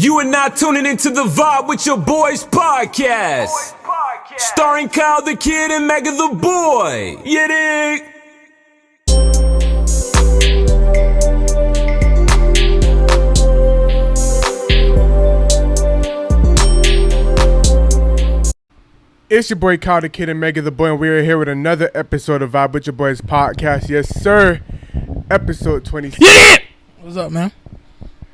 You are now tuning into The Vibe with your boys podcast. Starring Kyle the Kid and Mega the Boy. You dig? It's your boy Kyle the Kid and Mega the Boy, and we're here with another episode of Vibe with your boys podcast. Yes, sir. Episode 26. Yeah! What's up, man?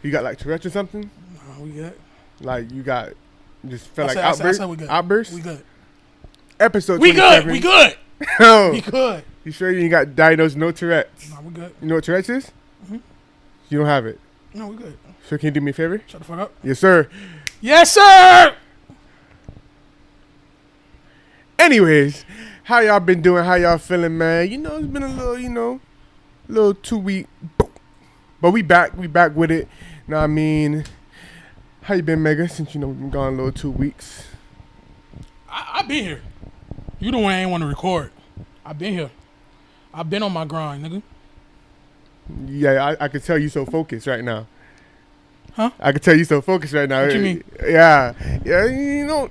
You got like Tourette's or something? We good. Like you got just felt like outburst? outburst? We good. Outburst? We good. Episode We 27. good. We good. Oh, We good. you sure you ain't got diagnosed no Tourette's? No, we good. You know what Tourette's is? Mhm. You don't have it. No, we good. So can you do me a favor? Shut the fuck up. Yes, sir. Yes, sir. Anyways, how y'all been doing? How y'all feeling, man? You know, it's been a little 2 week, but we back with it. Know what I mean? How you been, Mega? Since we've been gone a little 2 weeks. I been here. You the one I ain't want to record. I been here. I been on my grind, nigga. Yeah, I can tell you so focused right now. Huh? I can tell you so focused right now. What you mean? Yeah. You know,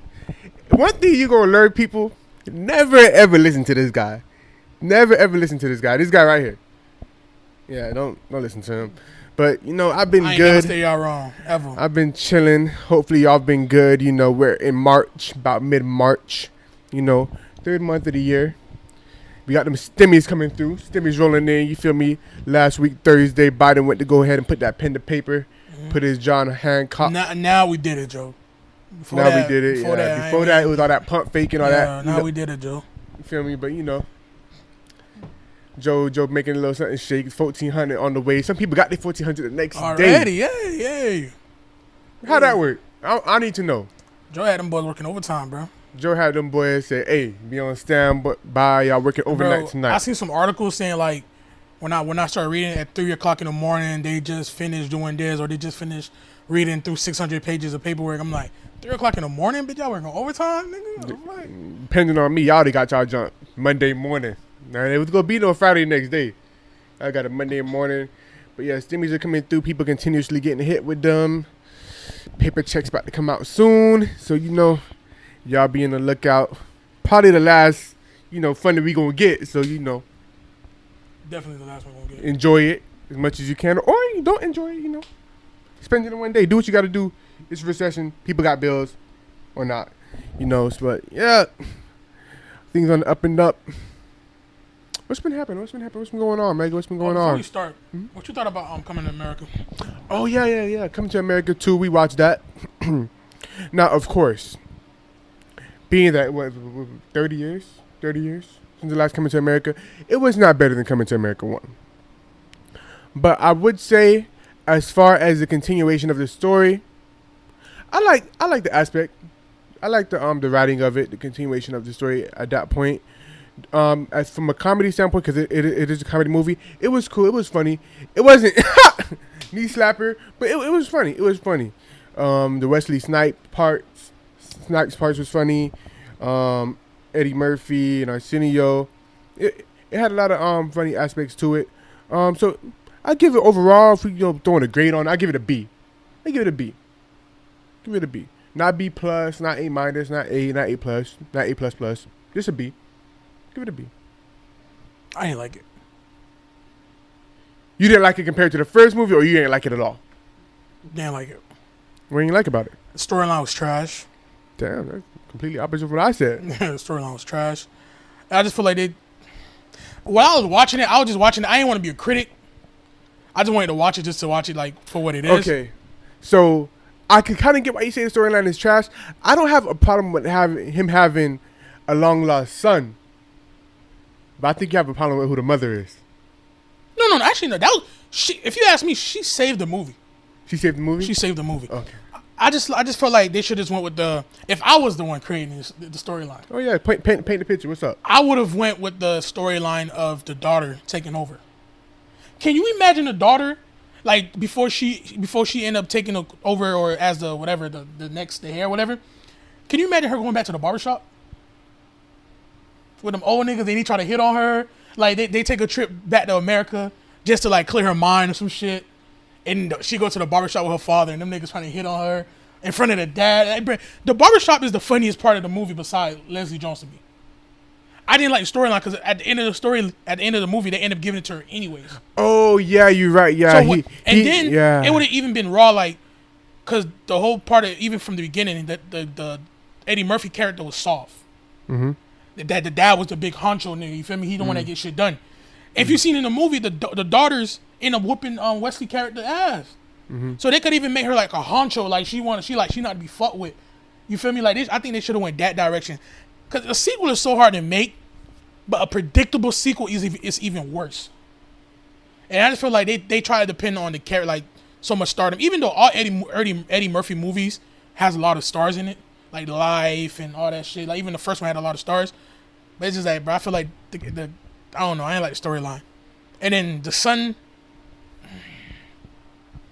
one thing you gonna learn, people, never ever listen to this guy. Never ever listen to this guy. This guy right here. Yeah, don't listen to him. But, you know, I've been I ain't good. never stay y'all wrong, ever. I've been chilling. Hopefully y'all been good. You know, we're in March, about mid-March. You know, third month of the year. We got them stimmies coming through. Stimmies rolling in, you feel me? Last week, Thursday, Biden went to go ahead and put that pen to paper. Put his John Hancock. Now we did it, Joe. We did it. Before that, it was all that pump fake and all that. Now we did it, Joe. You feel me? But, you know, Joe making a little something shake. 1,400 on the way. Some people got their 1,400 the next Already, day. yay. How'd that work? I need to know. Joe had them boys working overtime, bro. Joe had them boys say, hey, be on standby. Y'all working overnight Bro, tonight. I seen some articles saying, like, when I started reading at 3 o'clock in the morning, they just finished doing this, or they just finished reading through 600 pages of paperwork. I'm like, 3 o'clock in the morning, bitch, y'all working overtime, nigga? I'm like, Depending on me, y'all already got y'all jump Monday morning. Now, it was going to be no Friday next day. I got a Monday morning. But, yeah, stimmies are coming through. People continuously getting hit with them. Paper checks about to come out soon. So, you know, y'all be on the lookout. Probably the last, fun that we going to get. So, definitely the last one we're going to get. enjoy it as much as you can. Or you don't enjoy it, Spend it in one day. Do what you got to do. It's a recession. People got bills or not. But, yeah. Things on the up and up. What's been happening? What's been going on, Meg? What's been going on? Before we start, what you thought about Coming to America? Oh, yeah. Coming to America 2, we watched that. Now, of course, being that, 30 years since the last Coming to America, it was not better than Coming to America 1. But I would say, as far as the continuation of the story, I like the aspect. I like the writing of it, the continuation of the story at that point. As from a comedy standpoint, because it is a comedy movie, it was cool. It was funny. It wasn't knee slapper, but it was funny. It was funny. The Wesley Snipes parts was funny. Eddie Murphy and Arsenio. It had a lot of funny aspects to it. So I give it overall, if we throwing a grade on, I give it a B. Give it a B. Not B plus, not A minus, not A, not A plus, not A plus plus. Just a B. Give it a B. I ain't like it. You didn't like it compared to the first movie, or you didn't like it at all? Didn't like it. What didn't you like about it? The storyline was trash. Damn, that's completely opposite of what I said. The storyline was trash. I just feel like when I was watching it, I was just watching it. I didn't want to be a critic. I just wanted to watch it just to watch it like for what it is. Okay, so I can kind of get why you say the storyline is trash. I don't have a problem with him having a long lost son. But I think you have a problem with who the mother is. No. Actually, no. That was if you ask me, she saved the movie. She saved the movie? She saved the movie. Okay. I just felt like they should just went with if I was the one creating the storyline. Oh, yeah. Paint the picture. What's up? I would have went with the storyline of the daughter taking over. Can you imagine the daughter, like, before she end up taking over, or as the whatever, the hair, whatever? Can you imagine her going back to the barbershop? With them old niggas, they try to hit on her. Like, they take a trip back to America just to, like, clear her mind or some shit. and she go to the barbershop with her father, and them niggas trying to hit on her in front of the dad. The barbershop is the funniest part of the movie besides Leslie Jones to me. I didn't like the storyline because at the end of the movie, they end up giving it to her anyways. Oh yeah, you're right. Yeah, So it would have even been raw, like, because the whole part of even from the beginning, that the Eddie Murphy character was soft. Mm-hmm. That the dad was the big honcho nigga. You feel me? He don't want to get shit done. If you seen in the movie, the daughters end up whooping Wesley character ass. Mm-hmm. So they could even make her like a honcho, like she not to be fucked with. You feel me? Like this, I think they should have went that direction. Because a sequel is so hard to make, but a predictable sequel is even worse. And I just feel like they try to depend on the character, like so much stardom. Even though all Eddie Murphy movies has a lot of stars in it, like Life and all that shit. Like even the first one had a lot of stars. But it's just like, bro, I feel like the I don't know, I ain't like the storyline. And then the son,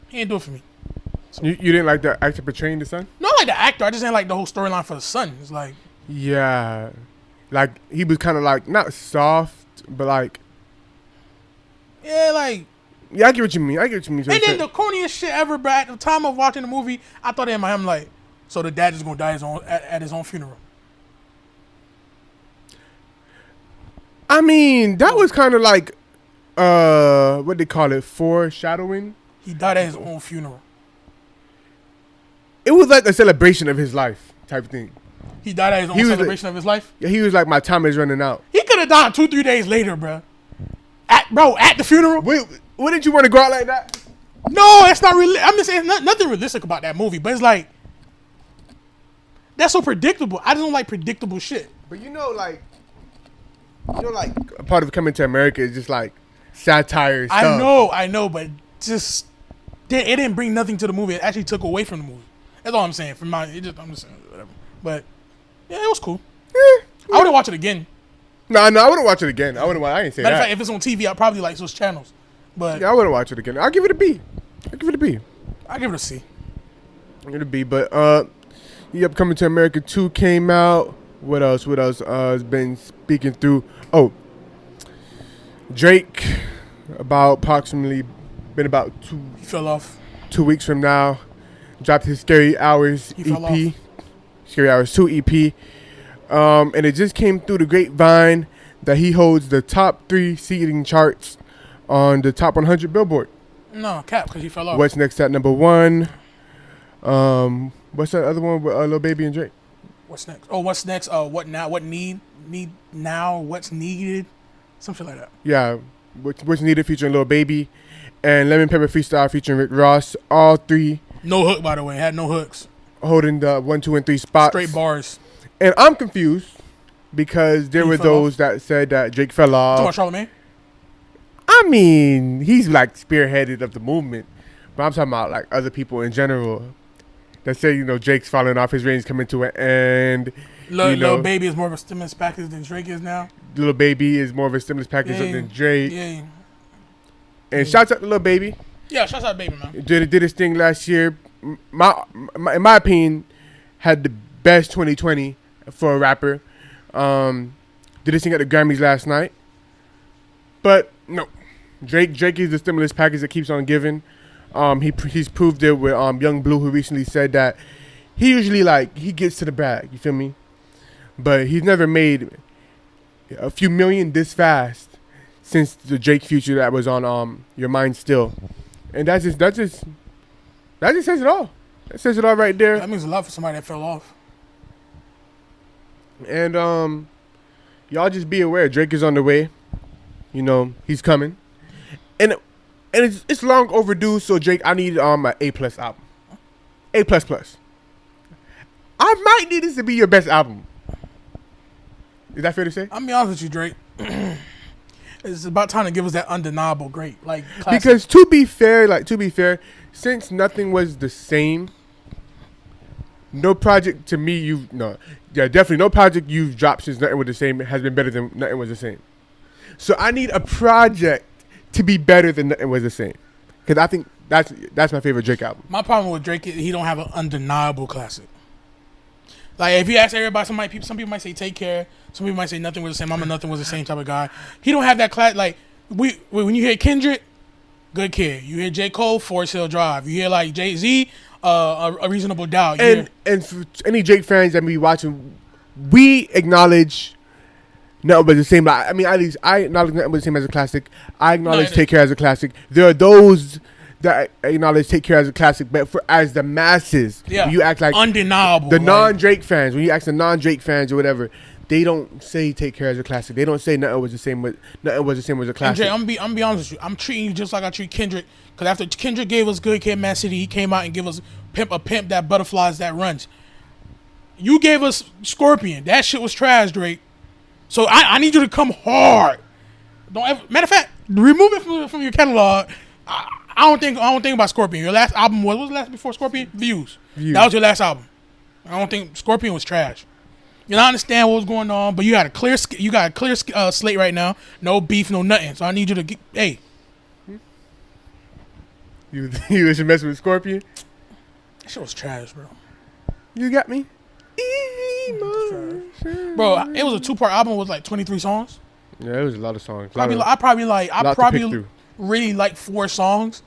he ain't do it for me. So, you didn't like the actor portraying the son? Not like the actor, I just ain't like the whole storyline for the son. It's like, yeah, like he was kind of like not soft, but like, yeah, like, yeah, I get what you mean. And then the corniest shit ever, bro. At the time of watching the movie, I thought in my head, I'm like, so the dad is gonna die at his own funeral. I mean, that was kind of like, what they call it, foreshadowing. He died at his own funeral. It was like a celebration of his life type thing. He died at his own celebration of his life? Yeah, he was like, my time is running out. He could have died 2-3 days later, bro. At the funeral? Wait, wouldn't you want to go out like that? No, it's not real. I'm just saying, nothing realistic about that movie, but it's like, that's so predictable. I just don't like predictable shit. But like a part of Coming to America is just like satire stuff. I know, but just it didn't bring nothing to the movie. It actually took away from the movie. That's all I'm saying. I'm just saying whatever. But yeah, it was cool. I wouldn't watch it again. No, I wouldn't watch it again. I didn't say Matter of that. fact, if it's on TV, I'll probably like those channels. But yeah, I wouldn't watch it again. I'll give it a B. I'll give it a C. I'll give it a B. But the upcoming to America 2 came out. What else? Has been speaking through. Oh, Drake. Approximately been about He fell off. 2 weeks from now, dropped his Scary Hours EP. Scary Hours 2 EP. And it just came through the grapevine that he holds the top 3 seeding charts on the top 100 Billboard. No, cap, because he fell off. What's next at number 1? What's that other one with Lil Baby and Drake? What's next? Oh, what's next? What now? What need now? What's needed? Something like that. Yeah, what's needed featuring Lil Baby, and Lemon Pepper Freestyle featuring Rick Ross. All 3. No hook, by the way. Had no hooks. Holding the 1, 2, and 3 spots. Straight bars. And I'm confused because there were those that said that Drake fell off. Talking about Charlamagne? I mean, he's like spearheaded of the movement, but I'm talking about like other people in general that say, Drake's falling off, his reign's coming to an end. Lil Baby is more of a stimulus package than Drake is now. Lil Baby is more of a stimulus package than Drake. Yeah. And shouts out to Lil Baby. Yeah, shouts out to Baby, man. Did his thing last year. In my opinion, had the best 2020 for a rapper. Did his thing at the Grammys last night. But no, Drake is the stimulus package that keeps on giving. He's proved it with Young Blue, who recently said that he usually he gets to the bag. You feel me? But he's never made a few million this fast since the Drake feature that was on Your Mind Still, and that just says it all. That says it all right there. That means a lot for somebody that fell off. And y'all just be aware, Drake is on the way. He's coming, and it's long overdue. So Drake, I need an A+ album, A++. I might need this to be your best album. Is that fair to say? I'll be honest with you, Drake. It's about time to give us that undeniable great, classic. Because to be fair, since nothing was the same, no project to me definitely no project you've dropped since nothing was the same has been better than nothing was the same. So I need a project to be better than nothing was the same, because I think that's my favorite Drake album. My problem with Drake is he don't have an undeniable classic. Like if you ask everybody, some people might say Take Care, some people might say Nothing Was the Same. I'm a Nothing Was the Same type of guy. He don't have that class. Like when you hear Kendrick, Good Kid. You hear J. Cole, Forest Hill Drive. You hear like Jay-Z, a Reasonable Doubt. And for any Drake fans that be watching, we acknowledge Nothing But the Same. I mean, at least I acknowledge Nothing But the Same as a classic. I acknowledge Take Care as a classic. There are those that acknowledge Take Care as a classic, but as the masses, when you act like undeniable. The non-Drake fans, when you ask the non-Drake fans or whatever, they don't say Take Care as a classic. They don't say Nothing Was the Same as a classic. And Dre, I'm be honest with you. I'm treating you just like I treat Kendrick. Because after Kendrick gave us Good Kid, Mad City, he came out and gave us a pimp that butterflies that runs. You gave us Scorpion. That shit was trash, Drake. So I need you to come hard. Don't ever. Matter of fact, remove it from your catalog. I don't think about Scorpion. Your last album was the last before Scorpion? Views. That was your last album. I don't think Scorpion was trash. You don't understand what was going on, but you got a clear slate right now. No beef, no nothing. So I need you to get. Hey, you was messing with Scorpion. that shit was trash, bro. You got me. Bro, it was a 2-part album with like 23 songs. Yeah, it was a lot of songs. I probably really like 4 songs,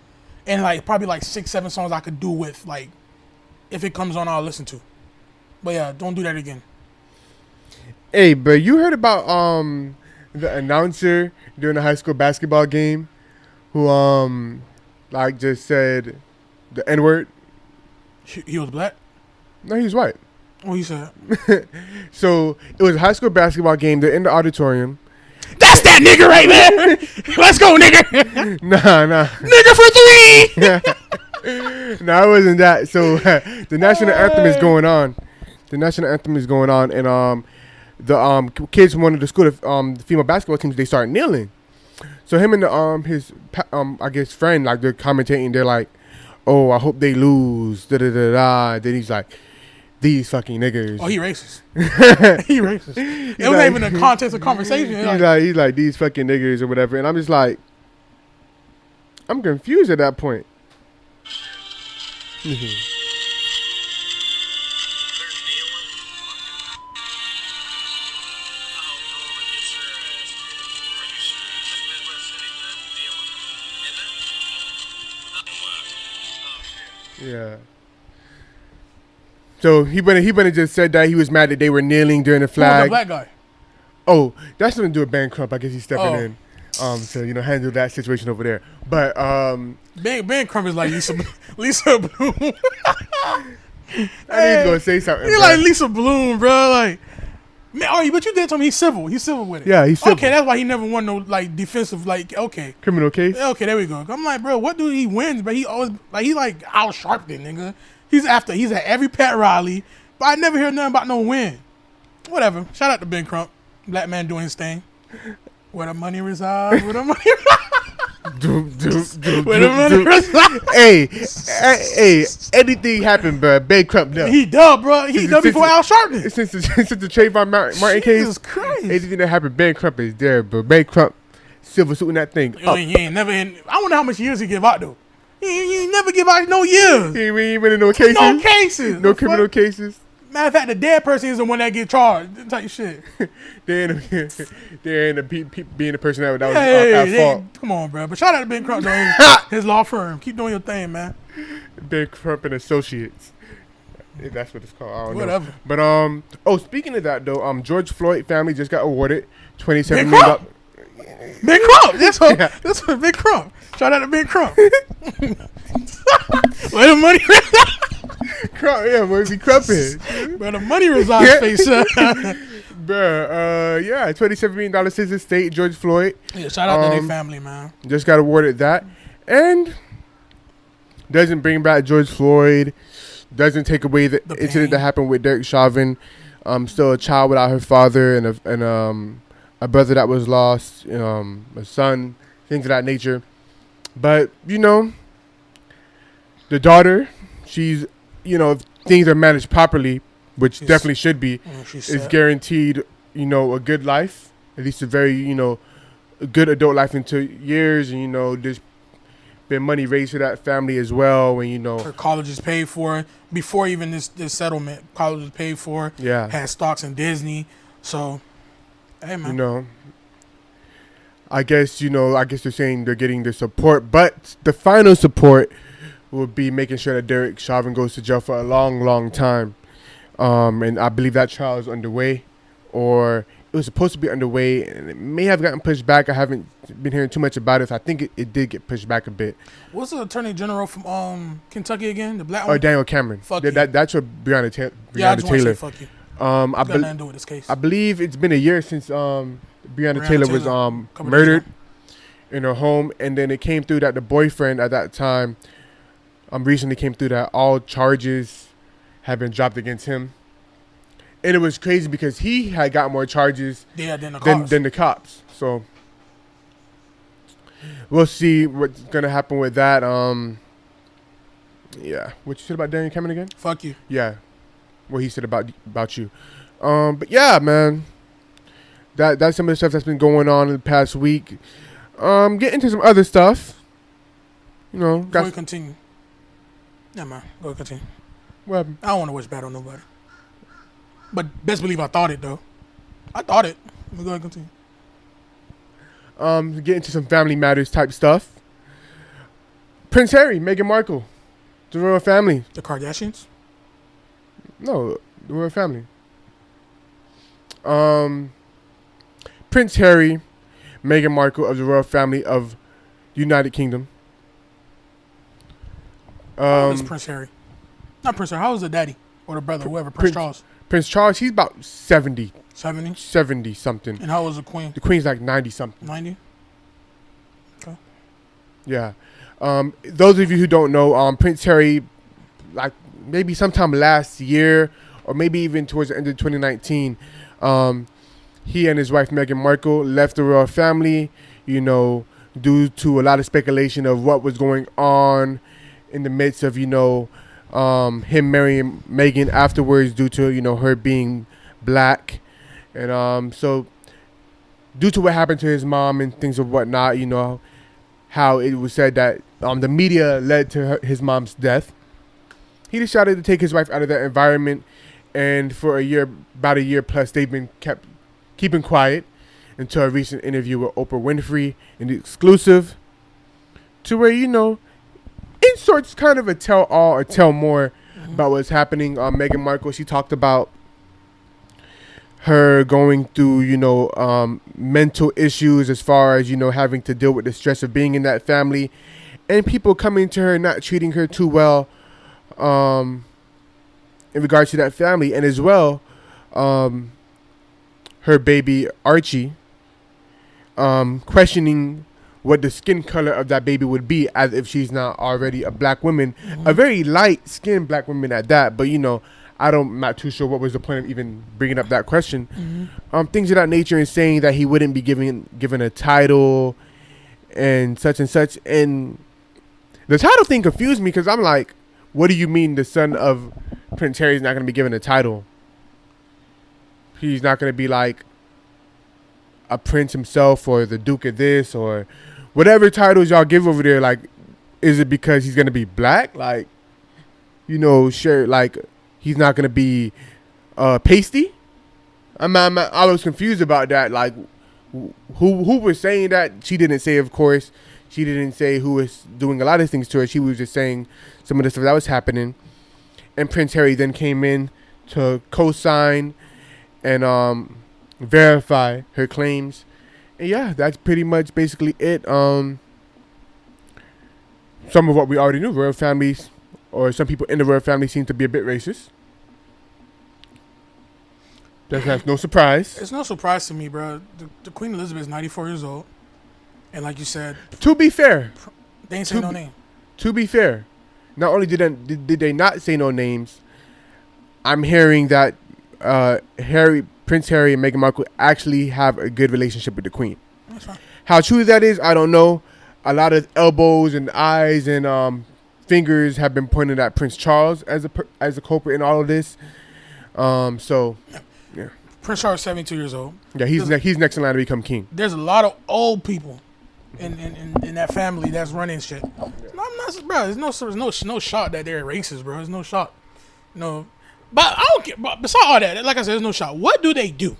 and like probably like 6-7 songs I could do with, like, if it comes on, I'll listen to. But yeah, don't do that again. Hey, but you heard about the announcer during the high school basketball game who like just said the N-word? He was black? No, he was white. What he said? So it was a high school basketball game. They're in the auditorium. That's that nigga right there. Let's go, nigga. Nah. Nigga for 3. No, it wasn't that. So the national anthem is going on. The national anthem is going on, and the kids from one of the school, the female basketball teams, they start kneeling. So him and his I guess friend, like, they're commentating. They're like, "Oh, I hope they lose." Da da da da. Then he's like, "These fucking niggers." Oh, he racist. He racist. It wasn't even a context of conversation. He's like these fucking niggers or whatever, and I'm just like, I'm confused at that point. Yeah. So he wouldn't have just said that he was mad that they were kneeling during the flag. The black guy. Oh, that's nothing to do with Ben Crump. I guess he's stepping in, to handle that situation over there. But Ben Crump is like Lisa Bloom. I knew he was gonna say something. He's like Lisa Bloom, bro. Like, man, but you did tell me he's civil. He's civil with it. Yeah, he's civil. Okay, that's why he never won no like defensive criminal case. Okay, there we go. I'm like, bro, what do he win? But he always he like Al Sharpton, nigga. He's at every Pat Riley, but I never hear nothing about no win. Whatever. Shout out to Ben Crump, black man doing his thing. Where the money resides. Where the money resides. Hey, anything happened, bro. Ben Crump, no. He done, bro. He done before Al Sharpton. Since the Trayvon Martin case. Jesus Christ. Anything that happened, Ben Crump is there, bro. Ben Crump, silver suiting that thing. Yo, he ain't never in. I wonder how much years he give out though. He ain't never give out no years. He ain't been in no cases. No cases. No criminal cases. Matter of fact, the dead person is the one that get charged. Type shit. They're in being the person that was at fault. Come on, bro. But shout out to Ben Crump, though. His law firm. Keep doing your thing, man. Ben Crump and Associates. If that's what it's called. I don't Whatever. know. But speaking of that though, George Floyd family just got awarded $27 million. Ben Crump. That's what Ben Crump. Shout out to Ben Crump. Where the money Crump, yeah, boy, be crumping. Where the money resides, face up. Bruh, yeah, $27 million to his state, George Floyd. Yeah, shout out to their family, man. Just got awarded that. And doesn't bring back George Floyd, doesn't take away the incident that happened with Derek Chauvin. Still a child without her father and a brother that was lost, a son, things of that nature. But, the daughter, she's, if things are managed properly, which definitely should be, is guaranteed, a good life, at least a very, a good adult life into years. And, there's been money raised for that family as well. And, her college is paid for before even this settlement. College is paid for. Yeah. Had stocks in Disney. So, hey, man. I guess they're saying they're getting the support, but the final support will be making sure that Derek Chauvin goes to jail for a long, long time. And I believe that trial is underway, or it was supposed to be underway, and it may have gotten pushed back. I haven't been hearing too much about it, so I think it did get pushed back a bit. What's the attorney general from Kentucky again? The black one? Or Daniel Cameron. Fuck you. That's what Breonna Taylor. Yeah, I just want to say fuck you. I Got nothing to do with this case. I believe it's been a year since Breonna Taylor was murdered in her home, and then it came through that the boyfriend at that time recently came through that all charges had been dropped against him. And it was crazy because he had got more charges than the cops. So we'll see what's gonna happen with that. Yeah. What you said about Daniel Cameron again? Fuck you. Yeah. What he said about you. But yeah, man. That's some of the stuff that's been going on in the past week. Get into some other stuff. Before we continue. Never mind. Go ahead, continue. What happened? I don't want to wish bad on nobody. But best believe I thought it, though. I thought it. Let me go ahead and continue. Get into some family matters type stuff. Prince Harry, Meghan Markle, the royal family. The Kardashians? No, the royal family. Prince Harry, Meghan Markle of the royal family of United Kingdom. How old is Prince Harry? Not Prince Harry. How old is the daddy or the brother, whoever? Prince Charles. Prince Charles, he's about 70. 70? 70 something. And how old is the queen? The queen's like 90 something. 90? Okay. Yeah. Those of you who don't know, Prince Harry, like maybe sometime last year or maybe even towards the end of 2019, he and his wife Meghan Markle left the royal family, due to a lot of speculation of what was going on in the midst of, him marrying Meghan afterwards due to, her being black. And so due to what happened to his mom and things of whatnot, how it was said that the media led to his mom's death. He decided to take his wife out of that environment. And for about a year plus, they've been keeping quiet until a recent interview with Oprah Winfrey in the exclusive, to where, in sorts kind of a tell all or tell more about what's happening. Meghan Markle, she talked about her going through, mental issues as far as, having to deal with the stress of being in that family and people coming to her, not treating her too well in regards to that family. And as well, her baby Archie, questioning what the skin color of that baby would be, as if she's not already a black woman, a very light skinned black woman at that. But I'm not too sure what was the point of even bringing up that question. Things of that nature, and saying that he wouldn't be given a title and such. And the title thing confused me because I'm like, what do you mean the son of Prince Harry is not going to be given a title? He's not going to be like a prince himself or the duke of this or whatever titles y'all give over there. Like, is it because he's going to be black? Like, sure, like he's not going to be pasty? I was confused about that. Like, who was saying that? She didn't say, of course. She didn't say who was doing a lot of things to her. She was just saying some of the stuff that was happening. And Prince Harry then came in to co-sign and verify her claims. And yeah, that's pretty much basically it. Some of what we already knew. Royal families, or some people in the royal family, seem to be a bit racist. That's no surprise. It's no surprise to me, bro. The Queen Elizabeth is 94 years old. And like you said... To be fair... They ain't say no name. To be fair, not only did they not say no names, I'm hearing that Prince Harry and Meghan Markle actually have a good relationship with the Queen. That's fine. How true that is, I don't know. A lot of elbows and eyes and fingers have been pointed at Prince Charles as a culprit in all of this. So, yeah. Prince Charles is 72 years old. Yeah, he's next in line to become king. There's a lot of old people in that family that's running shit. No, I'm not, bro. There's no shot that they're racist, bro. There's no shot. No, but I don't care. But besides all that, like I said, there's no shot. What do they do?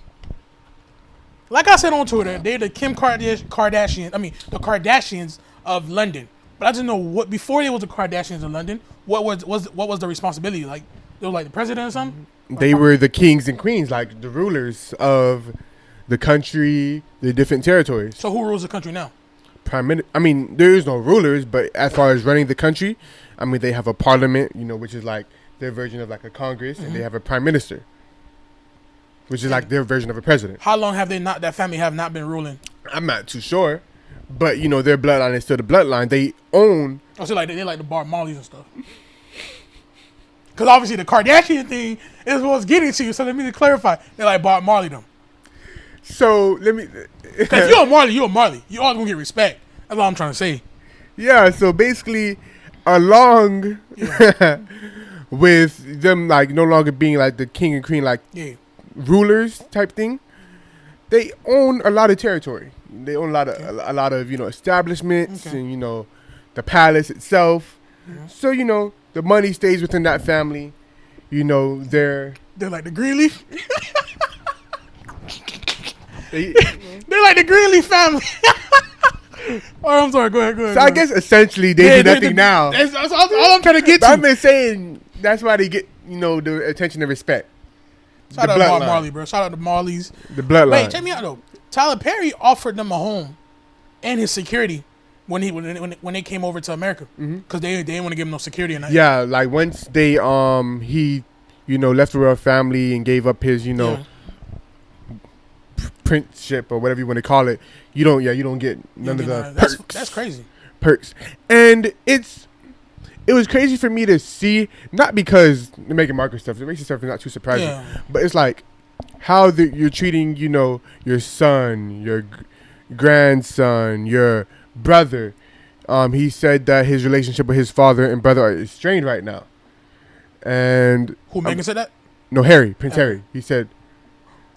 Like I said on Twitter, they're the Kardashian. I mean, the Kardashians of London. But I just know what before they was the Kardashians of London. What was the responsibility? Like they were like the president or something. They were the kings and queens, like the rulers of the country, the different territories. So who rules the country now? Prime Minister. I mean, there is no rulers, but as far as running the country, I mean, they have a parliament, which is like their version of like a Congress, and they have a prime minister, which is like their version of a president. How long have that family have not been ruling? I'm not too sure, but their bloodline is still the bloodline. They own. Oh, so like they like the Bob Marleys and stuff. Because obviously the Kardashian thing is what's getting to you. So let me clarify. They like Bob Marley them. So let me. If you're a Marley, you're a Marley. You always gonna get respect. That's all I'm trying to say. Yeah. So basically, along with them like no longer being like the king and queen like rulers type thing, they own a lot of territory. They own a lot of establishments and the palace itself. So the money stays within that family. They're like the Greenleaf. They're like the Greenleaf family. Oh, I'm sorry. Go ahead. So I guess essentially they do nothing now. That's all I'm trying to get to. I've been saying that's why they get the attention and respect. Shout out to Bob Marley, bro. Shout out to Marleys. The bloodline. Wait, check me out though. Tyler Perry offered them a home and his security when they came over to America because they didn't want to give him no security or nothing. Yeah, like once they he left the royal family and gave up his princeship or whatever you want to call it, you don't get none of the perks. That's crazy. Perks. And it was crazy for me to see, not because the Meghan Markle stuff, the racist stuff is not too surprising, but it's like how you're treating, your son, your grandson, your brother. He said that his relationship with his father and brother are strained right now. And who Meghan said that? No, Prince Harry. He said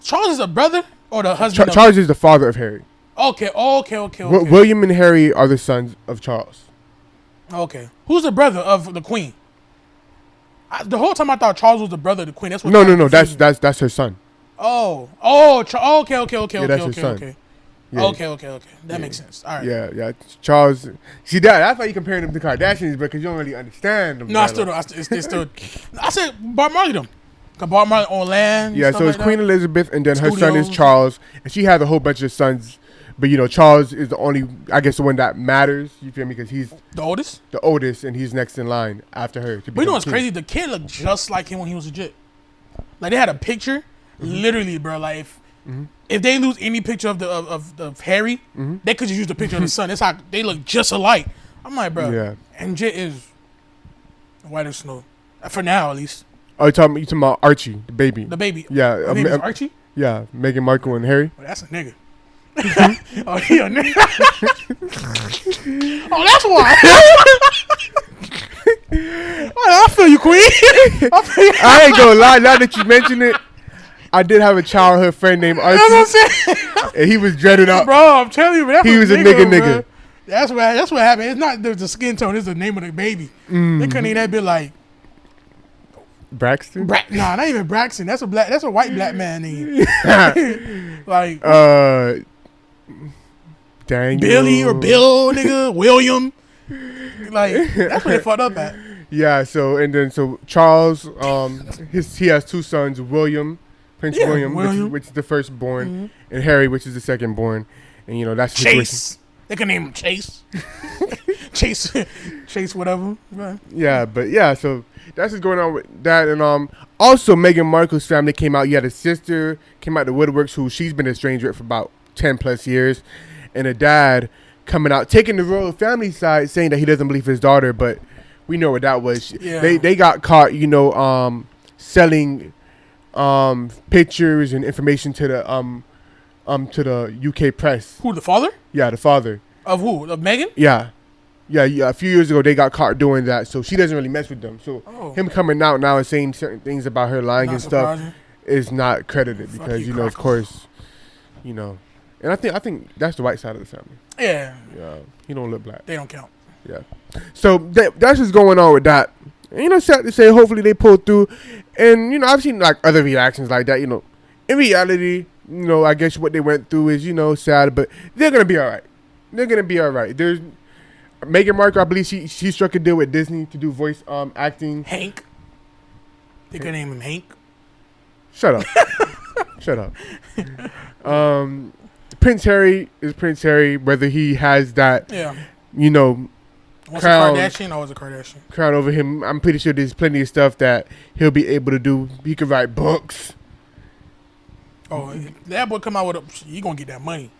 Charles is a brother or the husband. Charles is the father of Harry. Okay. William and Harry are the sons of Charles. Okay. Who's the brother of the Queen? The whole time I thought Charles was the brother of the Queen. That's what. No. That's her son. Okay. Yeah, that's her son. Okay. Yeah. Okay. That makes sense. All right. Yeah. Charles. See that's why you comparing them to Kardashians, because you don't really understand them. No, I still don't. I said Bob Marley them. Cause Bob Marley on land. Yeah, so it's Queen Elizabeth, and then her son is Charles, and she has a whole bunch of sons, but Charles is the only, I guess, the one that matters. You feel me? Because he's the oldest. The oldest, and he's next in line after her. But what's crazy? The kid looked just like him when he was legit. Like they had a picture, literally, bro. Like if they lose any picture of Harry, they could just use the picture of the son. That's how they look just alike. I'm like, bro. Yeah. And Jit is white as snow, for now at least. Oh, you talking about Archie, the baby? The baby. Yeah. His name is Archie? Yeah, Meghan Markle and Harry. Oh, that's a nigga. Oh, he a nigga. Oh, that's why. Oh, I feel you, Queen. I ain't gonna lie, now that you mention it, I did have a childhood friend named Archie. That's what I'm saying. And he was dreaded up. Bro, I'm telling you, man. He was a nigga. Bro. That's what happened. It's not the skin tone, it's the name of the baby. They couldn't even be like Braxton? Nah, not even Braxton. That's a white black man name. Like Daniel. Billy or Bill, nigga, William. Like that's where they fucked up at. Yeah, so Charles, he has two sons, Prince William, which is the firstborn, and Harry, which is the secondborn, and that's Chase. They can name him Chase. Chase, whatever. Right. Yeah, but so that's what's going on with that, and also Meghan Markle's family came out. You had a sister came out the woodworks who she's been estranged with for about 10+ years, and a dad coming out taking the royal family side, saying that he doesn't believe his daughter, but we know what that was. Yeah. They got caught, selling pictures and information to the UK press. Who, the father? Yeah, the father. Of who? Of Meghan? Yeah. A few years ago, they got caught doing that, so she doesn't really mess with them. So him coming out now and saying certain things about her lying and stuff is not credited because of course, and I think that's the white side of the family. Yeah. Yeah. He don't look black. They don't count. Yeah. So that's what's going on with that. And, sad to say, hopefully they pull through. And I've seen like other reactions like that. In reality, I guess what they went through is, sad, but they're gonna be all right. They're gonna be all right. There's Meghan Markle. I believe she struck a deal with Disney to do voice acting. Hank. They could name him Hank. Shut up. Shut up. Prince Harry is Prince Harry. Whether he has that, Was crown, a Kardashian or was a Kardashian? Crown over him. I'm pretty sure there's plenty of stuff that he'll be able to do. He could write books. Oh, that boy come out with you gonna get that money.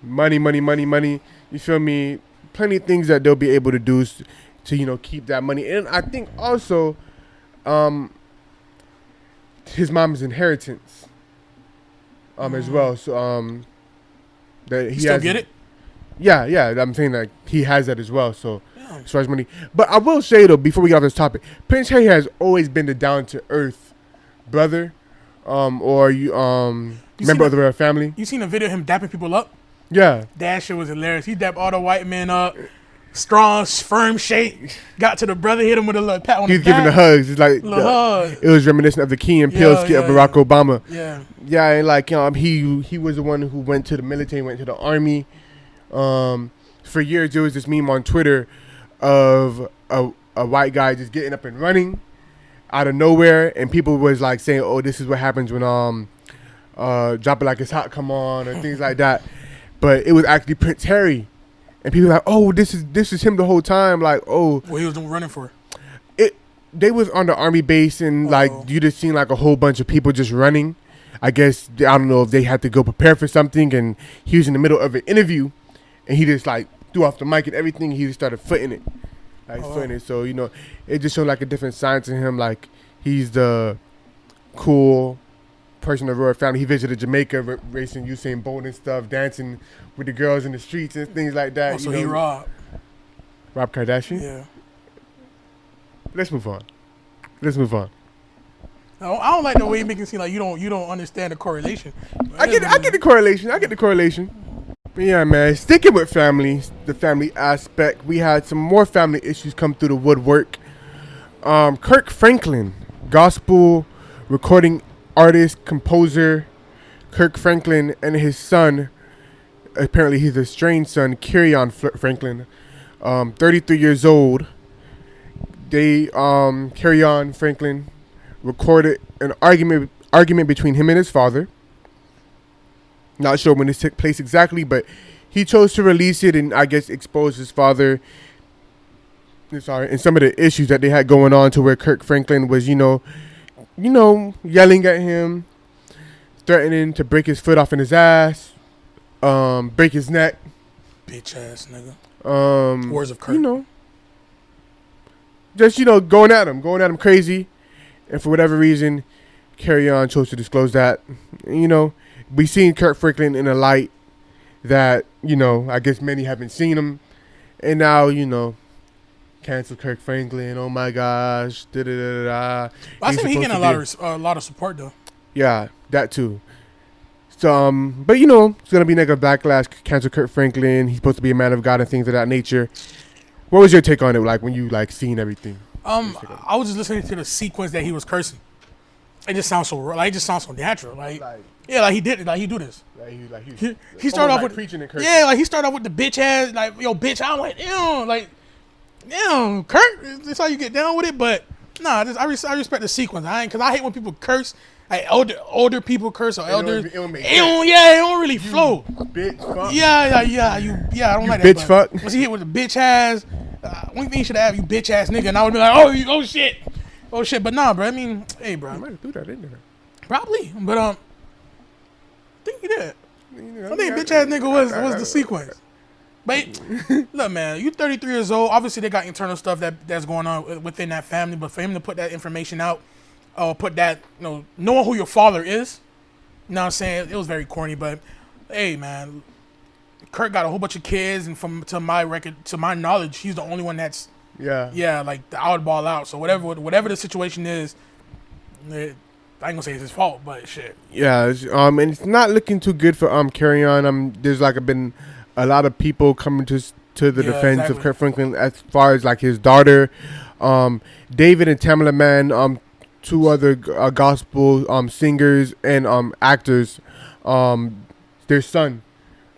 Money. You feel me? Plenty of things that they'll be able to do to keep that money. And I think also, his mom's inheritance, as well. So that he still get it. Yeah. I'm saying that he has that as well. So as far as money, but I will say though, before we get off this topic, Prince Harry has always been the down to earth brother, or member of the royal family. You seen a video of him dapping people up? Yeah, that shit was hilarious. He dapped all the white men up, strong, firm shake. Got to the brother, hit him with a little pat on the back. He's giving the hugs. It's like hug. It was reminiscent of the Key and Peele skit of Barack Obama. Yeah, and like he was the one who went to the military, went to the army. For years there was this meme on Twitter of a white guy just getting up and running out of nowhere, and people was like saying, "Oh, this is what happens when Drop It Like It's Hot come on," or things like that. But it was actually Prince Harry, and people were like, "Oh, this is him the whole time." Like, oh, what he was running for? They was on the army base, and like you just seen like a whole bunch of people just running. I guess I don't know if they had to go prepare for something, and he was in the middle of an interview, and he just like threw off the mic and everything. He just started footing it, So it just showed like a different side to him. Like he's the cool person of the royal family. He visited Jamaica, racing Usain Bolt and stuff, dancing with the girls in the streets and things like that. So he robbed Rob Kardashian. Yeah. Let's move on. I don't like the way you make it seem like you don't understand the correlation. I get the correlation. But yeah, man. Sticking with family, the family aspect, we had some more family issues come through the woodwork. Kirk Franklin, gospel recording artist, composer, Kirk Franklin, and his son, apparently his estranged son, Kerrion Franklin, 33 years old. They, Kerrion Franklin, recorded an argument between him and his father. Not sure when this took place exactly, but he chose to release it and I guess expose his father. And some of the issues that they had going on, to where Kirk Franklin was, yelling at him, threatening to break his foot off in his ass, break his neck. Bitch ass nigga. Words of Kirk. Just going at him crazy, and for whatever reason, Kerrion chose to disclose that. We seen Kirk Franklin in a light that I guess many haven't seen him, and now cancel Kirk Franklin. Oh my gosh, da da da da. I think he getting a lot of support though. Yeah, that too. So, but it's gonna be like a backlash. Cancel Kirk Franklin. He's supposed to be a man of God and things of that nature. What was your take on it? Like when you seen everything? I was just listening to the sequence that he was cursing. It just sounds so like, it just sounds so natural. Like he did it. Like he do this. He started off with preaching and cursing. Yeah, like he started off with the bitch ass. Like yo, bitch. I'm like, Kirk. That's how you get down with it. But nah, I respect the sequence. Because I hate when people curse. Like older people curse or elders. It don't really flow. Bitch fuck. Yeah. I don't like bitch that. Fuck. Once he hit with the bitch ass, one thing you should have, you bitch ass nigga, and I would be like, oh shit. But nah, bro. I mean, hey, bro. I might have threw that in there. Probably, but I think he did. I think bitch ass nigga was the sequence. But look, man, you 33 years old. Obviously, they got internal stuff that's going on within that family. But for him to put that information out, put that, knowing who your father is, you know what I'm saying? It was very corny, but hey, man, Kirk got a whole bunch of kids, and to my knowledge, he's the only one that's like the oddball out. So whatever the situation is, I ain't gonna say it's his fault, but shit. Yeah, and it's not looking too good for Kerrion. There's been a lot of people coming to the defense of Kirk Franklin as far as his daughter, David and Tamala Mann. two other gospel singers and actors. Their son,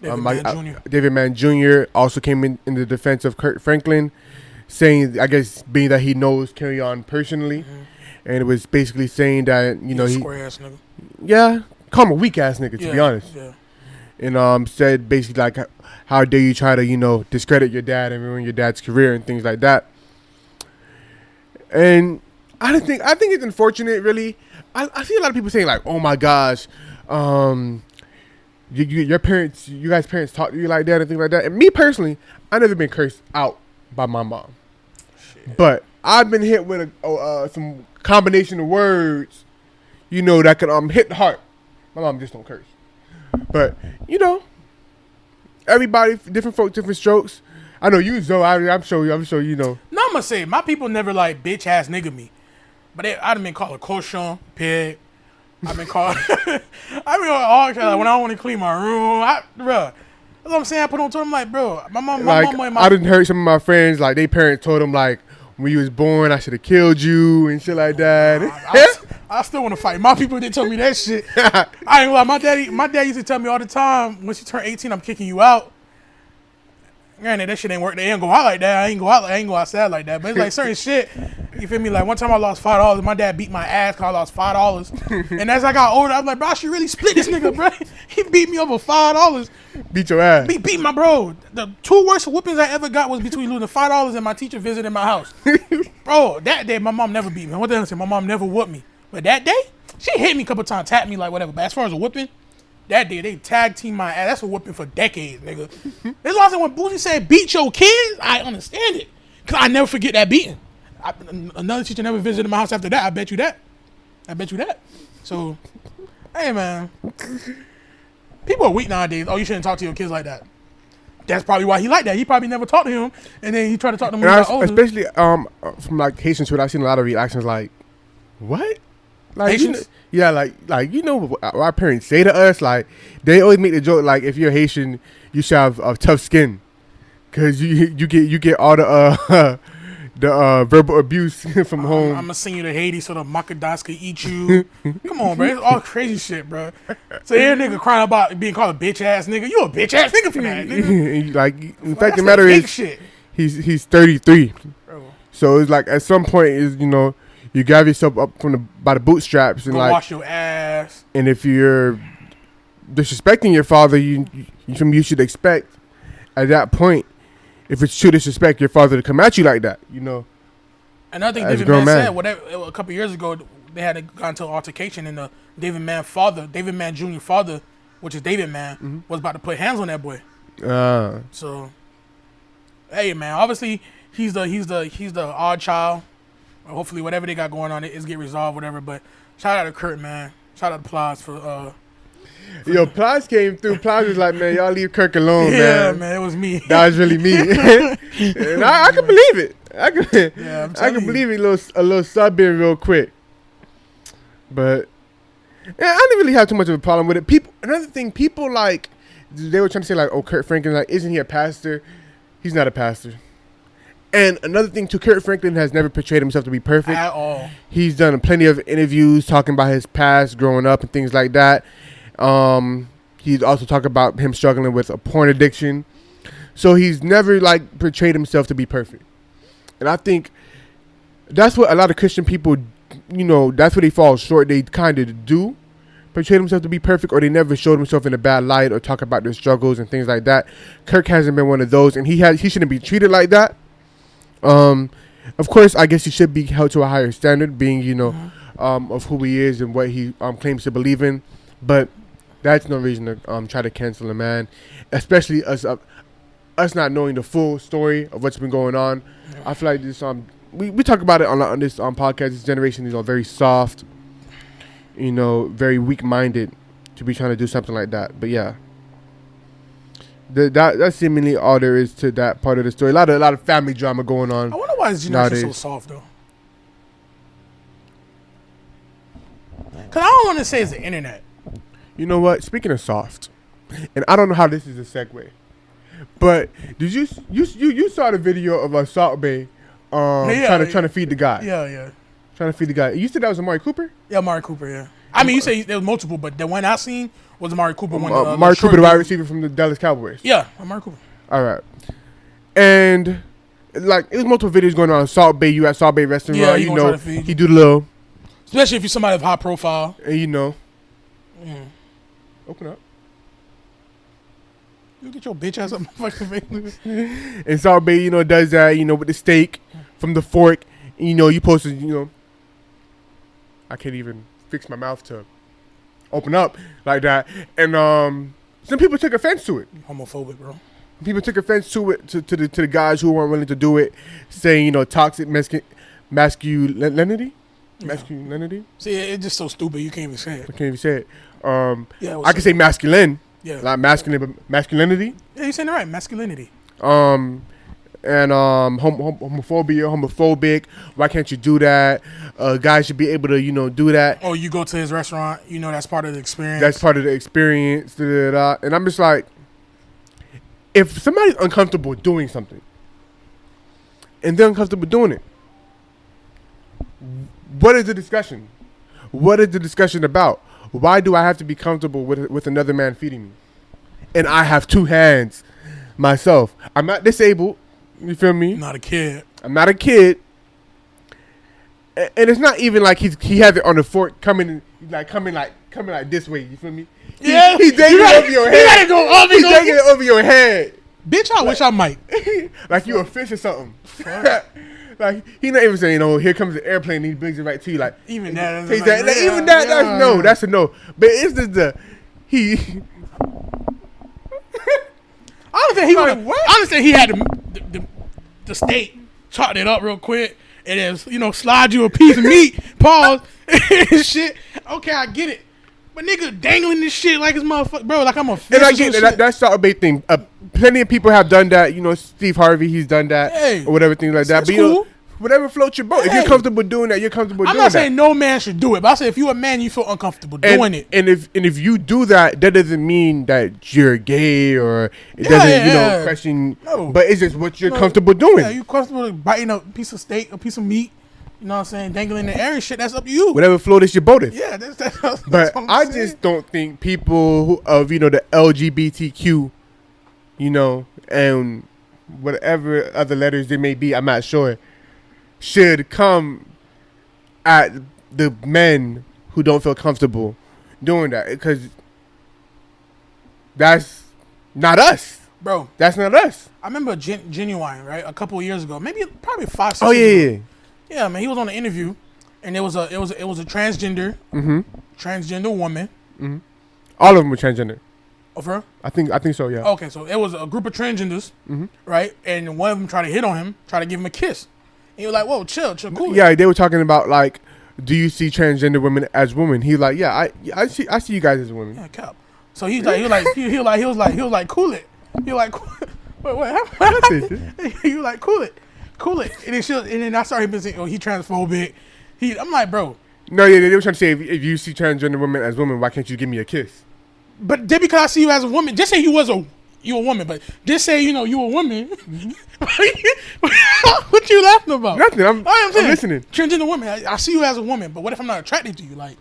David Mann Jr. also came in the defense of Kirk Franklin, saying, I guess, being that he knows Carry On personally, and it was basically saying that he square ass nigga. Yeah, call him a weak ass nigga to be honest. Yeah. And said basically like, how dare you try to discredit your dad and ruin your dad's career and things like that. And I think it's unfortunate, really. I see a lot of people saying like, oh my gosh, your parents, you guys' parents talk to you like that and things like that. And me personally, I never been cursed out by my mom. Shit. But I've been hit with some combination of words, that could hit the heart. My mom just don't curse. But everybody, different folk, different strokes. I know you, Zoe. I'm sure you know. No, I'm gonna say my people never like bitch ass nigga me, but I'd been called a cochon, pig. I've been called all like, when I want to clean my room. Bruh, that's what I'm saying. I put on to them like, bro, my mom. I didn't heard some of my friends like their parents told them like, when you was born, I should have killed you and shit like that. I still want to fight. My people didn't tell me that shit. I ain't lie. My dad used to tell me all the time, once you turn 18, I'm kicking you out. Granted, that shit ain't work. They ain't go out like that. I ain't go outside like that. But it's like certain shit. You feel me? Like one time I lost $5. My dad beat my ass because I lost $5. And as I got older, I was like, bro, I should really split this nigga, bro. He beat me over $5. Beat your ass. Beat my bro. The two worst whoopings I ever got was between losing $5 and my teacher visiting my house. Bro, that day my mom never beat me. What the hell? My mom never whooped me. But that day, she hit me a couple times, tapped me like whatever. But as far as a whooping, that day they tag team my ass. That's a whooping for decades, nigga. It's also when Boosie said beat your kids, I understand it. Cause I never forget that beating. Another teacher never visited my house after that. I bet you that. So, hey man, people are weak nowadays. Oh, you shouldn't talk to your kids like that. That's probably why he like that. He probably never talked to him, and then he tried to talk to him when he got older. Especially from like Haitian Twitter, I've seen a lot of reactions like, "What?" Like, Haitians? What our parents say to us. Like, they always make the joke like, if you're Haitian, you should have a tough skin, cause you get all the verbal abuse from home. I'm gonna send you to Haiti so the Makadas can eat you. Come on, bro. It's all crazy shit, bro. So here nigga crying about being called a bitch ass nigga. You a bitch ass nigga for that, nigga. Like, in fact, the matter is, shit. he's 33. Bro. So it's like at some point is you grab yourself up by the bootstraps and go like wash your ass. And if you're disrespecting your father, you should expect at that point, if it's true disrespect, your father to come at you like that, Another thing David Mann said, a couple years ago, they had gone into an altercation, and the David Mann Jr. father, which is David Mann, was about to put hands on that boy. So, hey man, obviously he's the odd child. Hopefully, whatever they got going on, is get resolved, whatever. But shout out to Kirk, man. Shout out to Plies for. Yo, Plies came through. Plies was like, man, y'all leave Kirk alone, man. Yeah, man, it was me. That was really me. And I can believe it. I can believe it. A little sub in real quick. But yeah, I didn't really have too much of a problem with it. Another thing, people like, they were trying to say like, oh, Kirk Franklin, like, isn't he a pastor? He's not a pastor. And another thing too, Kirk Franklin has never portrayed himself to be perfect at all. He's done plenty of interviews talking about his past, growing up, and things like that. He's also talked about him struggling with a porn addiction. So he's never like portrayed himself to be perfect. And I think that's what a lot of Christian people, that's where they fall short. They kind of do portray themselves to be perfect, or they never showed himself in a bad light or talk about their struggles and things like that. Kirk hasn't been one of those, and he shouldn't be treated like that. Of course, I guess he should be held to a higher standard, being, of who he is and what he claims to believe in. But that's no reason to try to cancel a man, especially us not knowing the full story of what's been going on. I feel like this we talk about it on this podcast. This generation is very soft, very weak-minded to be trying to do something like that. But yeah. That's seemingly all there is to that part of the story. A lot of family drama going on. I wonder why this generation is so soft though. Cause I don't want to say it's the internet. You know what? Speaking of soft, and I don't know how this is a segue, but did you saw the video of Salt Bae trying to feed the guy? Yeah. Trying to feed the guy. You said that was Amari Cooper? Yeah, Amari Cooper. Yeah. I mean, you say there was multiple, but the one I seen was Amari Cooper. Amari Cooper, the wide receiver from the Dallas Cowboys. Yeah, Amari Cooper. All right. And like it was multiple videos going on. Salt Bay, you at Salt Bay restaurant. Yeah, you know, he do the little. Especially if you're somebody of high profile. And you know. Open up. You get your bitch ass up my fucking face. And Salt Bay, you know, does that, you know, with the steak from the fork. And, you know, you posted, you know. I can't even fix my mouth to open up like that. And some people took offense to it. Homophobic, bro. People took offense to it, to the guys who weren't willing to do it, saying, you know, toxic masculinity. Yeah. Masculinity. See, it's just so stupid. You can't even say it. I can't even say it. Yeah, I can say masculine. Yeah. Not masculine, but masculinity. Yeah, you're saying it right. Masculinity. And homophobia, homophobic. Why can't you do that? Guys should be able to, you know, do that. Oh, you go to his restaurant. You know that's part of the experience. That's part of the experience. Da, da, da. And I'm just like, if somebody's uncomfortable doing something, and they're uncomfortable doing it, what is the discussion? What is the discussion about? Why do I have to be comfortable with another man feeding me? And I have two hands myself. I'm not disabled. You feel me? Not a kid. I'm not a kid. And it's not even like he has it on the fork coming like this way. You feel me? Yeah. He's taking it over your head. You gotta go up. He's taking it over your head. Bitch, I wish I might. Like you a fish or something. Like he not even saying, "Oh, here comes the airplane." And he brings it right to you. Like even that. Take that. Like, even that. That's no. That's a no. But it's just he. I don't think he would. What? I understand he had the steak, chopped it up real quick, and then slide you a piece of meat. Pause and shit. Okay, I get it. But nigga dangling this shit like it's motherfucker, bro. Like I'm a fish. And I get that. That's Salt Bay thing. Plenty of people have done that. You know, Steve Harvey, he's done that or whatever, things like that. But you know, whatever floats your boat. If you're comfortable doing that, you're comfortable doing that. I'm not saying no man should do it, but I say if you're a man, you feel uncomfortable doing it. And if you do that, that doesn't mean that you're gay or it doesn't question. No. But it's just what you're comfortable doing. Yeah, you comfortable biting a piece of steak, a piece of meat. You know what I'm saying? Dangling in the air and shit. That's up to you. Whatever floats your boat is. Yeah, that's but what I just don't think people who of the LGBTQ, and whatever other letters there may be, I'm not sure, should come at the men who don't feel comfortable doing that, because that's not us, bro. That's not us. I remember Genuine, right? A couple of years ago, probably 5-6 years ago. Yeah. Yeah, man, he was on an interview, and it was a transgender woman. Mm-hmm. All of them were transgender. Oh, for real? I think so. Yeah. Okay, so it was a group of transgenders, right? And one of them tried to hit on him, tried to give him a kiss. And he was like, "Whoa, chill, cool." Yeah, they were talking about like, do you see transgender women as women? He's like, yeah, I see you guys as women. Yeah, cap. So he was like, cool it. He was like, wait, he was like, cool it. And then I started him saying, he transphobic. I'm like, bro. No, yeah, they were trying to say, if you see transgender women as women, why can't you give me a kiss? But then because I see you as a woman, just say you a woman, but just say, you a woman. What you laughing about? Nothing, I'm listening. Transgender woman, I see you as a woman, but what if I'm not attracted to you? Like,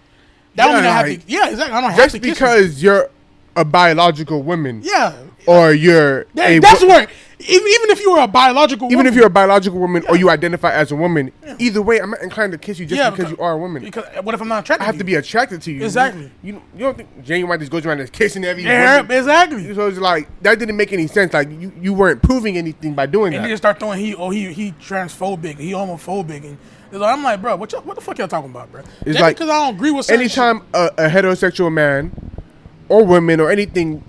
that would mean I have to, exactly. I don't have to kiss you. Just because you're a biological woman. Yeah. Or you're that's work. Even if you were a biological woman. Even if you're a biological woman or you identify as a woman, either way, I'm not inclined to kiss you just because you are a woman. Because what if I'm not attracted to you? I have to be attracted to you. Exactly. You don't think Genuine just goes around and kissing every woman? Yeah, exactly. So it's like, that didn't make any sense. Like, you weren't proving anything by doing that. And you just start throwing, he transphobic, he homophobic. And I'm like, bro, what the fuck y'all talking about, bro? It's just like, because I don't agree with certain anytime a heterosexual man or woman or anything,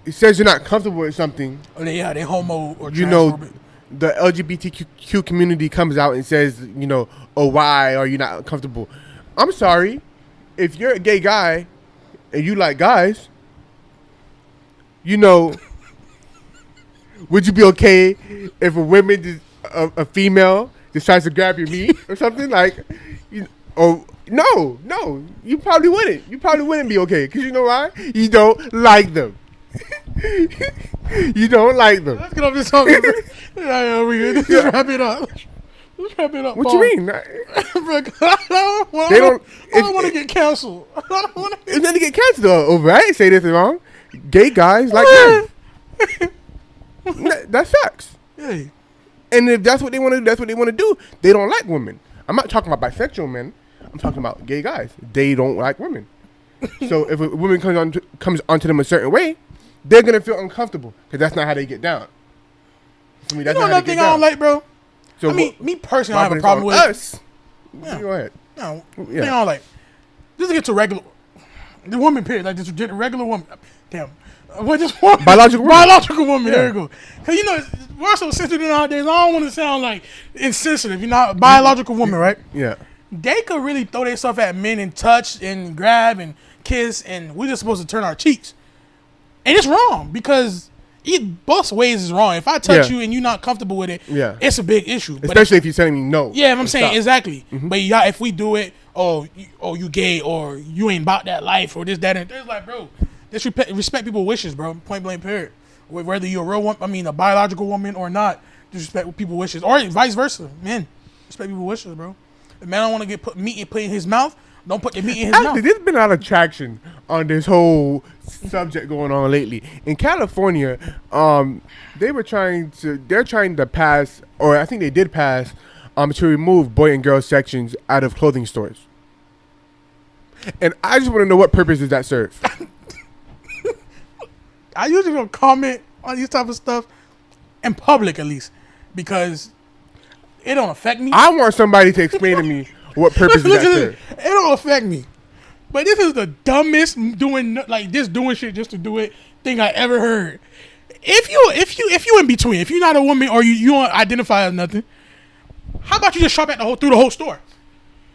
it says you're not comfortable with something. Oh, they homo or transphobic. The LGBTQ community comes out and says, why are you not comfortable? I'm sorry. If you're a gay guy and you like guys, would you be okay if a female just tries to grab your meat or something? Like, no, you probably wouldn't. You probably wouldn't be okay. Because you know why? You don't like them. You don't like them. Let's get off this topic. Yeah, we good. Let's wrap it up. Wrap it up. What Paul. you mean? I don't want to get canceled. I don't want to. It's nothing to get canceled over. I ain't say this wrong. Gay guys like men. That's facts. Hey. And if that's what they want to do, that's what they want to do. They don't like women. I'm not talking about bisexual men. I'm talking about gay guys. They don't like women. So if a woman comes onto them a certain way, they're gonna feel uncomfortable because that's not how they get down. I mean, that's You know another thing I don't like, bro? So I mean, me personally, I have a problem with us. Yeah. Go ahead. No, Yeah. I don't like. Just to get to regular, the woman period, like just get a regular woman. Damn, what just woman? Biological woman. Yeah. There you go. Cause you know we're so sensitive nowadays. I don't want to sound like insensitive. You're not a biological woman, right? Yeah. They could really throw themselves at men and touch and grab and kiss, and we're just supposed to turn our cheeks. And it's wrong because both ways is wrong. If I touch you and you're not comfortable with it, it's a big issue. Especially if you're telling me no. Yeah, I'm saying stop. exactly. Mm-hmm. But yeah, if we do it, you gay or you ain't about that life or this, that, and it's like, bro, just respect people's wishes, bro. Point blank, period. Whether you're a real woman, I mean, a biological woman or not, just respect people's wishes, or vice versa. Men, respect people's wishes, bro. If man don't want to get meat and put in his mouth, don't put the meat in his mouth. There's been a lot of traction on this whole subject going on lately. In California, they're trying to pass, or I think they did pass, to remove boy and girl sections out of clothing stores. And I just want to know what purpose does that serve? I usually don't comment on these type of stuff in public, at least, because it don't affect me. I want somebody to explain to me what purpose does that serve. It don't affect me. But this is the dumbest doing shit just to do it thing I ever heard. If you in between, if you're not a woman or you don't identify as nothing, how about you just shop through the whole store?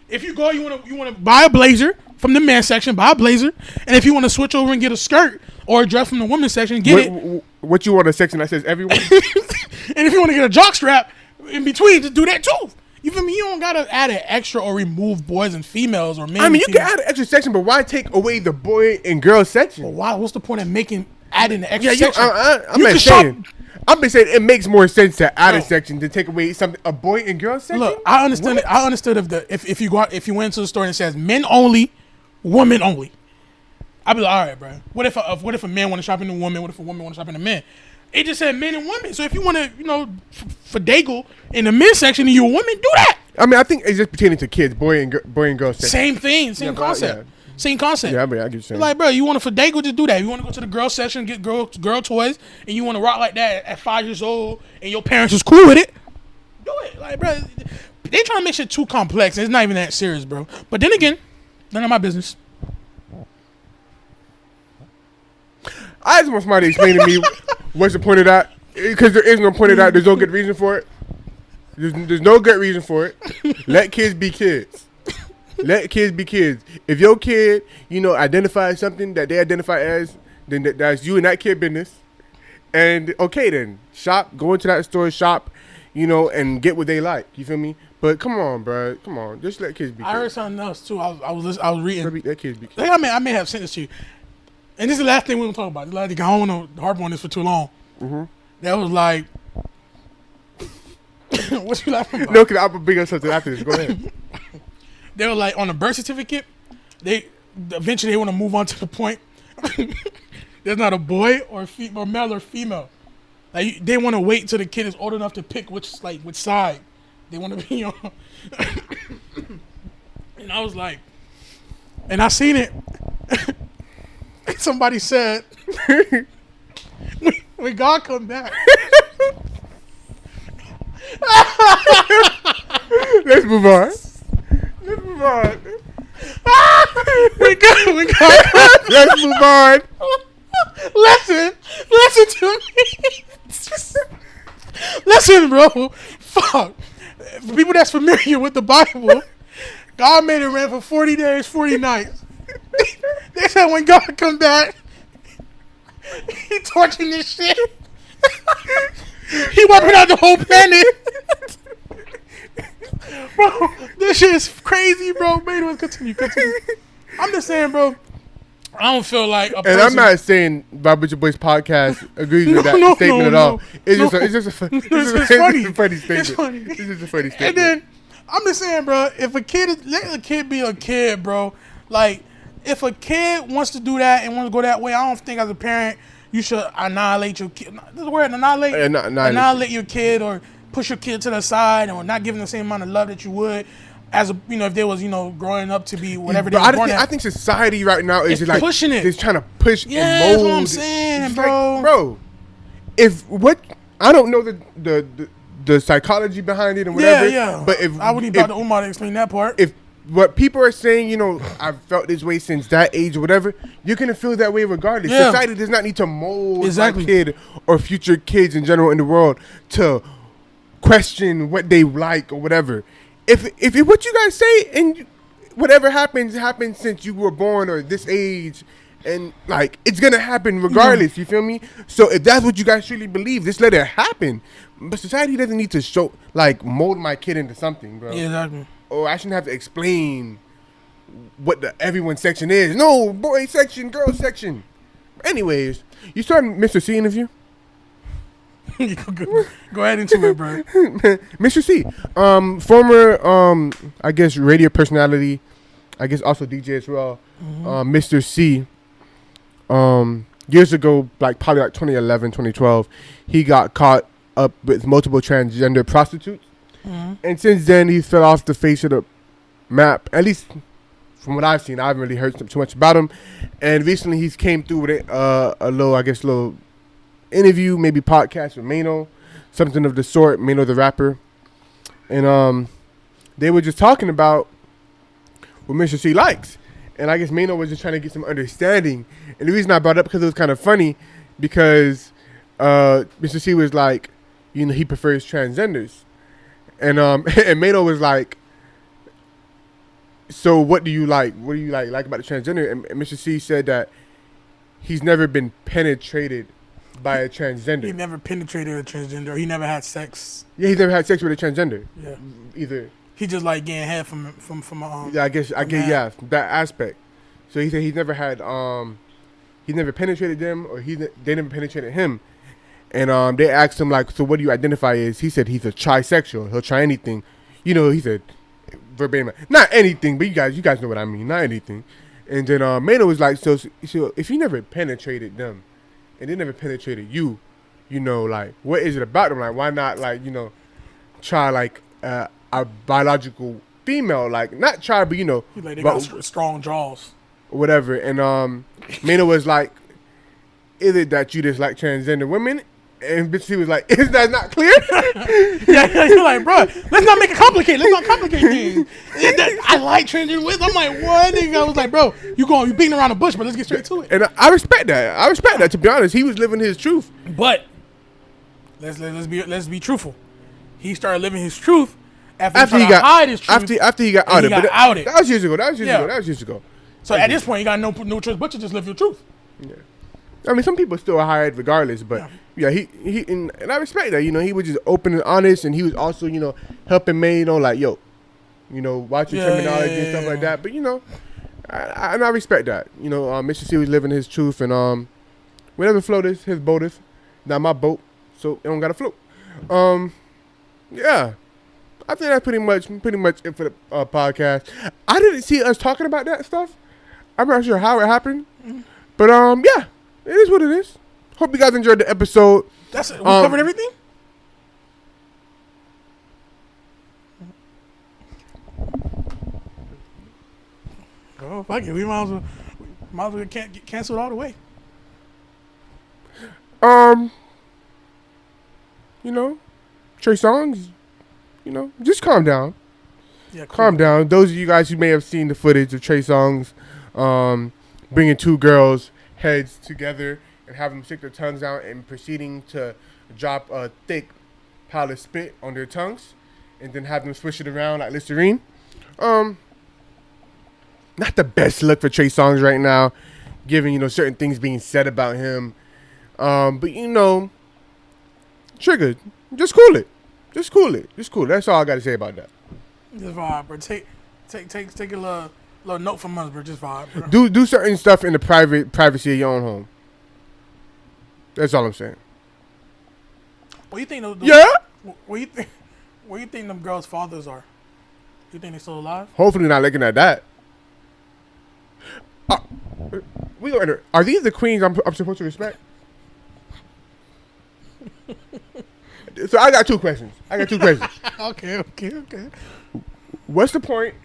If you go, you wanna buy a blazer from the men's section, buy a blazer, and if you want to switch over and get a skirt or a dress from the women's section, get it. What you want a section that says everyone? And if you want to get a jock strap in between, just do that too. You feel me? You don't gotta add an extra or remove boys and females or men. I mean, you can add an extra section, but why take away the boy and girl section? Well, why? What's the point of adding the extra section? I'm just saying it makes more sense to add a section to take away a boy and girl section. Look, I understand. I understood if you went into the store and it says men only, women only, I'd be like, all right, bro. What if a man want to shop in a woman? What if a woman want to shop in a man? It just said men and women. So if you want to, finagle in the men's section and you're a woman, do that. I mean, I think it's just pertaining to kids, boy and girl section. Same thing, same concept. Same concept. Yeah, I get you saying. Like, bro, you want to finagle, just do that. You want to go to the girl section, get girl toys, and you want to rock like that at 5 years old, and your parents is cool with it, do it. Like, bro, they trying to make shit too complex. It's not even that serious, bro. But then again, none of my business. I just want somebody to explain to me what's the point of that, because there is no point of that. There's no good reason for it. There's no good reason for it. Let kids be kids. Let kids be kids. If your kid, identifies something that they identify as, then that's you and that kid business. And okay, then go into that store, shop, and get what they like. You feel me? But come on, bro. Come on, just let kids be kids. I heard something else too. I was reading. Let kids be kids. I may have sent this to you. And this is the last thing we're gonna talk about. I don't want to harp on this for too long. Mm-hmm. That was like, what you laughing about? No, because I'll bring up something after this. Go ahead. They were like on the birth certificate. They eventually want to move on to the point. There's not a boy or male or female. Like they want to wait till the kid is old enough to pick which side they want to be on. And I was like, and I seen it. Somebody said, when God come back. Let's move on. When God Let's move on. Listen to me. Listen, bro. Fuck. For people that's familiar with the Bible, God made it rain for 40 days, 40 nights. They said when God come back, he torching this shit. He wiping out the whole planet. Bro, this shit is crazy, bro. Continue. I'm just saying, bro. I don't feel like a And person. I'm not saying Bob With Your Boys podcast agrees with that statement at all. It's just a funny statement. It's funny. It's just a funny statement. And then I'm just saying, bro, if a kid let a kid be a kid, bro. Like, if a kid wants to do that and wants to go that way, I don't think as a parent you should annihilate your kid. This is the word, annihilate. Annihilate your kid or push your kid to the side or not give them the same amount of love that you would as a, if they was growing up to be whatever they were born at. I think society right now is just like pushing it. It's trying to push and mold. That's what I'm saying, it's bro. Like, bro, I don't know the psychology behind it and whatever. Yeah. But if I wouldn't about to Umar to explain that part. If what people are saying, I've felt this way since that age or whatever, you're going to feel that way regardless. Yeah. Society does not need to mold Exactly. my kid or future kids in general in the world to question what they like or whatever. If what you guys say and whatever happens since you were born or this age, and like it's going to happen regardless, you feel me? So if that's what you guys truly believe, just let it happen. But society doesn't need to mold my kid into something, bro. Yeah, exactly. Or I shouldn't have to explain what the everyone section is. No, boy section, girl section. Anyways, you started Mr. C interview? Go ahead into it, bro. Mr. C, former, I guess, radio personality, I guess also DJ as well. Mr. C, years ago, probably 2011, 2012, he got caught up with multiple transgender prostitutes. And since then, he fell off the face of the map. At least from what I've seen, I haven't really heard too much about him. And recently, he's came through with a little interview, maybe podcast with Mano, something of the sort. Mano the rapper, and they were just talking about what Mr. C likes. And I guess Mano was just trying to get some understanding. And the reason I brought it up because it was kind of funny, because Mr. C was like, he prefers transgenders. And and Mano was like, so what do you like? What do you like about the transgender? And Mr. C said that he's never been penetrated by a transgender. He never penetrated a transgender. He never had sex. Yeah, he's never had sex with a transgender. Yeah. Either. He just like getting head from Yeah, I guess that aspect. So he said he's never had he never penetrated them, or they never penetrated him. And they asked him like, so what do you identify as? He said he's a trisexual. He'll try anything. He said verbatim, not anything, but you guys know what I mean, not anything. And then Mano was like, so if you never penetrated them, and they never penetrated you, like what is it about them? Like why not try like a biological female, like not try, but like they got strong jaws or whatever. And Mano was like, is it that you just like transgender women? And bitch, he was like, is that not clear? yeah, you're like, bro, let's not make it complicated. Let's not complicate things. I like transgender women. I'm like, what? I was like, bro, you beating around the bush, but let's get straight to it. And I respect that. To be honest, he was living his truth. But let's be truthful. He started living his truth after he got hide his truth. After he got outed. That was years ago. So at this point, you got no choice but to just live your truth. Yeah. I mean, some people still hide regardless, but yeah, he and I respect that. He was just open and honest, and he was also, helping Mano, like, yo, watch your terminology and stuff like that. But I respect that. Mr. C was living his truth, and whatever float is, his boat is, not my boat, so it don't gotta float. Yeah, I think that's pretty much it for the podcast. I didn't see us talking about that stuff. I'm not sure how it happened, but yeah. It is what it is. Hope you guys enjoyed the episode. That's it. We covered everything? Oh, fuck it. We might as well get canceled all the way. Trey Songz, just calm down. Yeah, cool. Calm down. Those of you guys who may have seen the footage of Trey Songz bringing two girls' heads together and have them stick their tongues out and proceeding to drop a thick pile of spit on their tongues and then have them swish it around like Listerine. Not the best look for Trey Songz right now, given, certain things being said about him. But, Trigger, just cool it. Just cool it. That's all I got to say about that. Just vibe, bro. Take a little Little note from us, bro. Just vibe, bro. Do certain stuff in the privacy of your own home. That's all I'm saying. What do you think? What you think? What do you think them girls' fathers are? You think they still alive? Hopefully not looking at that. We go enter. Are these the queens I'm supposed to respect? So I got two questions. Okay. What's the point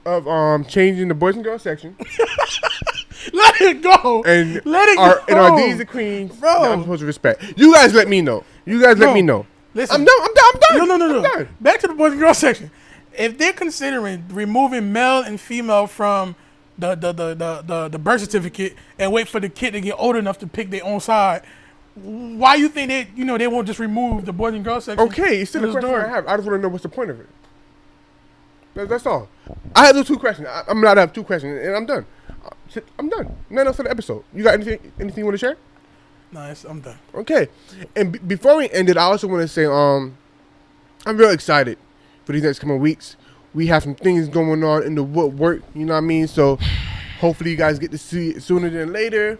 of changing the boys and girls section? Let it go. And let it go. And are these the queens bro? that I'm supposed to respect? You guys let me know. Let me know. Listen, I'm done. No. I'm done. Back to the boys and girls section. If they're considering removing male and female from the birth certificate and wait for the kid to get old enough to pick their own side, why you think they won't just remove the boys and girls section? Okay, it's still a question I have. I just want to know what's the point of it. That's all. I have those two questions. I'm allowed to have two questions, and I'm done. I'm done. Nothing else for the episode. You got anything you want to share? Nice, I'm done. Okay. And before we end it, I also want to say I'm real excited for these next coming weeks. We have some things going on in the woodwork, you know what I mean? So hopefully you guys get to see it sooner than later.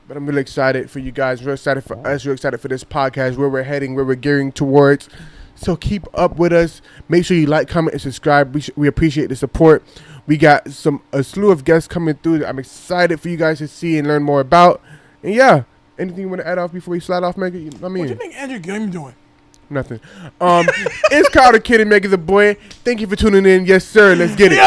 But I'm really excited for you guys, real excited for us, real excited for this podcast, where we're heading, where we're gearing towards. So keep up with us. Make sure you like, comment, and subscribe. We appreciate the support. We got a slew of guests coming through that I'm excited for you guys to see and learn more about. And yeah, anything you want to add off before we slide off, Mega? You know what I mean? What do you think Andrew Gilliam doing? Nothing. It's Kyle the Kid and Mega the Boy. Thank you for tuning in. Yes, sir. Let's get it.